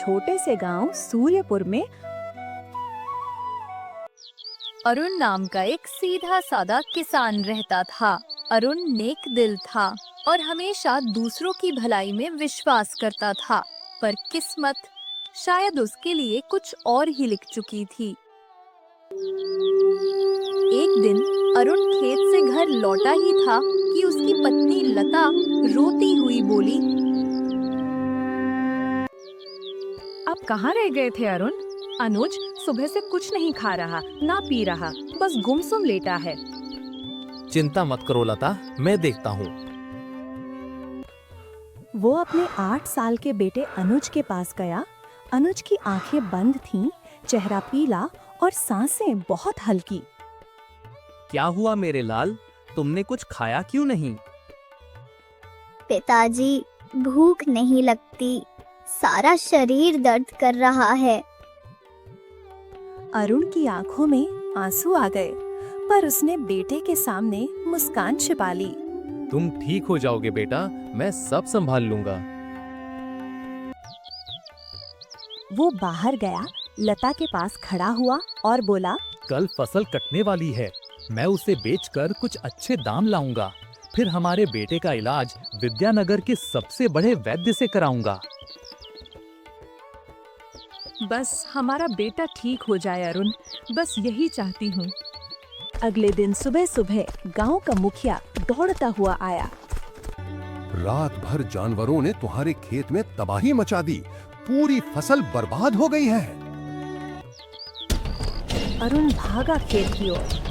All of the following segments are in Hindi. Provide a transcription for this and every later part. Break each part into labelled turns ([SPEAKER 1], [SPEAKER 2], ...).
[SPEAKER 1] छोटे से गांव सूर्यपुर में
[SPEAKER 2] अरुण नाम का एक सीधा साधा किसान रहता था। अरुण नेक दिल था और हमेशा दूसरों की भलाई में विश्वास करता था, पर किस्मत शायद उसके लिए कुछ और ही लिख चुकी थी। एक दिन अरुण खेत से घर लौटा ही था कि उसकी पत्नी लता रोती हुई बोली,
[SPEAKER 1] आप कहाँ रह गए थे अरुण? अनुज सुबह से कुछ नहीं खा रहा, ना पी रहा, बस गुमसुम लेटा है।
[SPEAKER 3] चिंता मत करो लता, मैं देखता हूँ।
[SPEAKER 1] वो अपने 8 साल के बेटे अनुज के पास गया। अनुज की आंखें बंद थीं, चेहरा पीला और सांसें बहुत हल्की।
[SPEAKER 3] क्या हुआ मेरे लाल, तुमने कुछ खाया क्यों नहीं?
[SPEAKER 4] पिताजी, भूख नहीं लगती, सारा शरीर दर्द कर रहा है।
[SPEAKER 1] अरुण की आंखों में आंसू आ गए, पर उसने बेटे के सामने मुस्कान छिपा ली।
[SPEAKER 3] तुम ठीक हो जाओगे बेटा, मैं सब संभाल लूंगा।
[SPEAKER 1] वो बाहर गया, लता के पास खड़ा हुआ और बोला,
[SPEAKER 3] कल फसल कटने वाली है, मैं उसे बेचकर कुछ अच्छे दाम लाऊंगा। फिर हमारे बेटे का इलाज विद्यानगर के सबसे बड़े वैद्य से कराऊंगा।
[SPEAKER 1] बस हमारा बेटा ठीक हो जाए अरुण, बस यही चाहती हूँ। अगले दिन सुबह सुबह गांव का मुखिया दौड़ता हुआ आया।
[SPEAKER 5] रात भर जानवरों ने तुम्हारे खेत में तबाही मचा दी, पूरी फसल बर्बाद हो गई है।
[SPEAKER 1] अरुण भागा खेत की ओर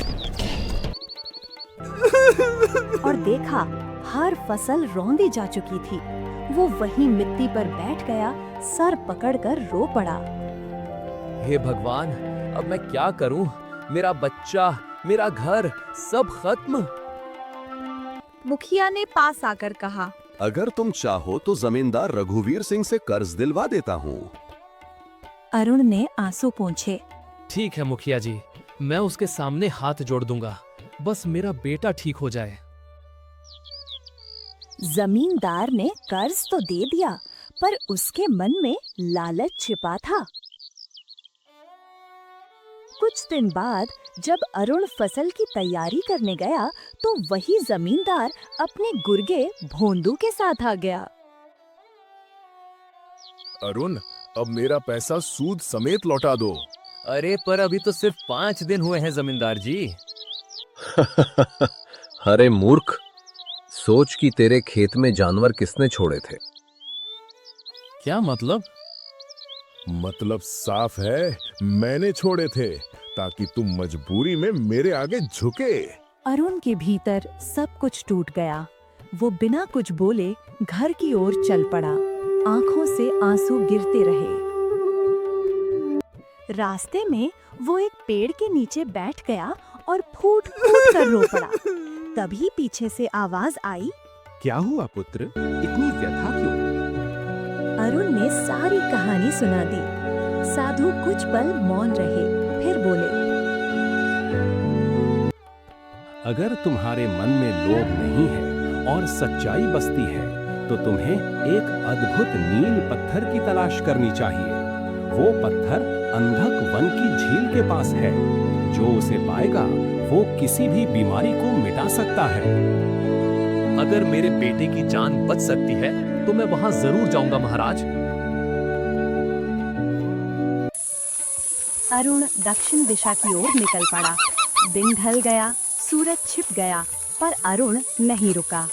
[SPEAKER 1] और देखा हर फसल रौंदी जा चुकी थी। वो वहीं मिट्टी पर बैठ गया, सर पकड़कर रो पड़ा।
[SPEAKER 3] हे भगवान, अब मैं क्या करूं? मेरा बच्चा, मेरा घर, सब खत्म।
[SPEAKER 1] मुखिया ने पास आकर कहा,
[SPEAKER 5] अगर तुम चाहो तो जमींदार रघुवीर सिंह से कर्ज दिलवा देता हूँ।
[SPEAKER 1] अरुण ने आंसू पोंछे।
[SPEAKER 3] ठीक है मुखिया जी, मैं उसके सामने हाथ जोड़ दूंगा, बस मेरा बेटा ठीक हो जाए।
[SPEAKER 1] जमींदार ने कर्ज तो दे दिया, पर उसके मन में लालच छिपा था। कुछ दिन बाद जब अरुण फसल की तैयारी करने गया, तो वही जमींदार अपने गुर्गे भोंदू के साथ आ गया।
[SPEAKER 6] अरुण, अब मेरा पैसा सूद समेत लौटा दो।
[SPEAKER 3] अरे पर अभी तो सिर्फ 5 दिन हुए हैं जमींदार जी।
[SPEAKER 7] अरे मूर्ख, सोच कि तेरे खेत में जानवर किसने छोड़े थे।
[SPEAKER 3] क्या मतलब?
[SPEAKER 6] मतलब साफ है, मैंने छोड़े थे ताकि तुम मजबूरी में मेरे आगे झुके।
[SPEAKER 1] अरुण के भीतर सब कुछ टूट गया। वो बिना कुछ बोले घर की ओर चल पड़ा। आंखों से आंसू गिरते रहे। रास्ते में वो एक पेड़ के नीचे बैठ गया और फूट फूट कर रो पड़ा। तभी पीछे से आवाज आई,
[SPEAKER 6] क्या हुआ पुत्र, इतनी व्यथा क्यों?
[SPEAKER 1] अरुण ने सारी कहानी सुना दी। साधु कुछ पल मौन रहे, फिर बोले,
[SPEAKER 8] अगर तुम्हारे मन में लोभ नहीं है और सच्चाई बसती है, तो तुम्हें एक अद्भुत नील पत्थर की तलाश करनी चाहिए। वो पत्थर अंधक वन की झील के पास है। जो उसे पाएगा वो किसी भी बीमारी को मिटा सकता है।
[SPEAKER 3] अगर मेरे बेटे की जान बच सकती है तो मैं वहां जरूर जाऊंगा महाराज।
[SPEAKER 1] अरुण दक्षिण दिशा की ओर निकल पड़ा। दिन ढल गया, सूरज छिप गया, पर अरुण नहीं रुका।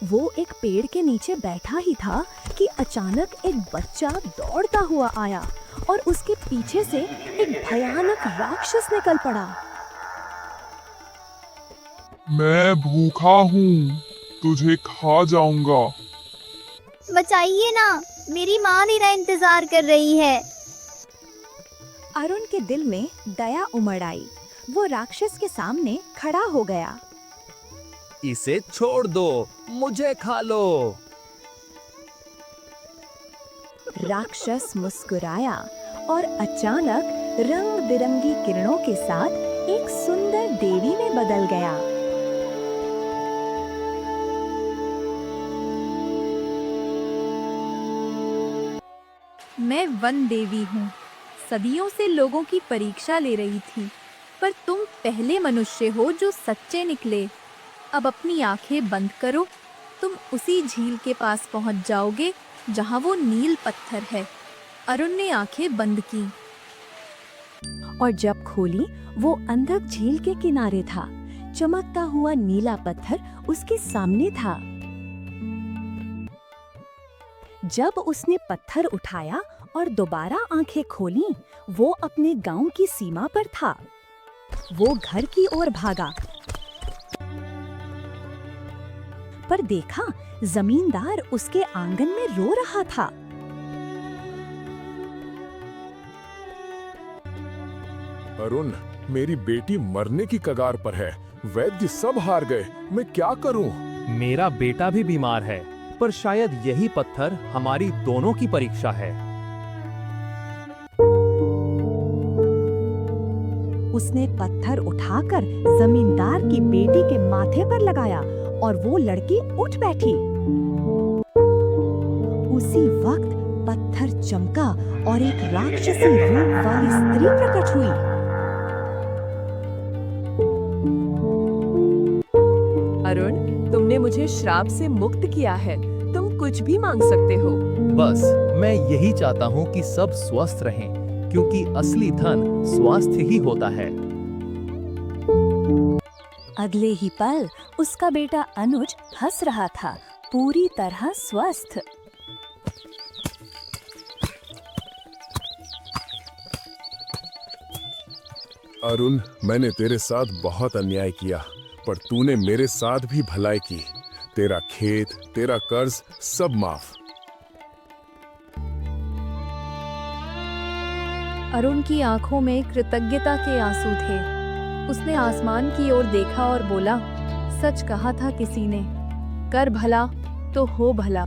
[SPEAKER 1] वो एक पेड़ के नीचे बैठा ही था कि अचानक एक बच्चा दौड़ता हुआ आया और उसके पीछे से एक भयानक राक्षस निकल पड़ा।
[SPEAKER 9] मैं भूखा हूँ, तुझे खा जाऊंगा।
[SPEAKER 4] बचाइए ना, मेरी माँ मेरा इंतजार कर रही है।
[SPEAKER 1] अरुण के दिल में दया उमड़ आई। वो राक्षस के सामने खड़ा हो गया।
[SPEAKER 3] इसे छोड़ दो, मुझे खा लो।
[SPEAKER 1] राक्षस मुस्कुराया और अचानक रंग बिरंगी किरणों के साथ एक सुंदर देवी में बदल गया।
[SPEAKER 2] मैं वन देवी हूँ, सदियों से लोगों की परीक्षा ले रही थी, पर तुम पहले मनुष्य हो जो सच्चे निकले। अब अपनी आंखें बंद करो, तुम उसी झील के पास पहुंच जाओगे जहां वो नील पत्थर है। अरुण ने आंखें बंद की
[SPEAKER 1] और जब खोली वो अंधक झील के किनारे था। चमकता हुआ नीला पत्थर उसके सामने था। जब उसने पत्थर उठाया और दोबारा आंखें खोली, वो अपने गांव की सीमा पर था। वो घर की ओर भागा, पर देखा जमींदार उसके आंगन में रो रहा था।
[SPEAKER 6] अरुण, मेरी बेटी मरने की कगार पर है। वैद्य सब हार गए, मैं क्या करूं?
[SPEAKER 3] मेरा बेटा भी बीमार है, पर शायद यही पत्थर हमारी दोनों की परीक्षा है।
[SPEAKER 1] उसने पत्थर उठाकर जमींदार की बेटी के माथे पर लगाया और वो लड़की उठ बैठी। उसी वक्त पत्थर चमका और एक राक्षसी रूप वाली स्त्री प्रकट हुई।
[SPEAKER 10] अरुण, तुमने मुझे श्राप से मुक्त किया है। तुम कुछ भी मांग सकते हो।
[SPEAKER 3] बस मैं यही चाहता हूँ कि सब स्वस्थ रहें, क्योंकि असली धन स्वास्थ्य ही होता है।
[SPEAKER 1] अगले ही पल उसका बेटा अनुज हंस रहा था, पूरी तरह स्वस्थ।
[SPEAKER 6] अरुण, मैंने तेरे साथ बहुत अन्याय किया, पर तूने मेरे साथ भी भलाई की। तेरा खेत, तेरा कर्ज सब माफ।
[SPEAKER 2] अरुण की आंखों में कृतज्ञता के आंसू थे। उसने आसमान की ओर देखा और बोला, सच कहा था किसी ने, कर भला तो हो भला।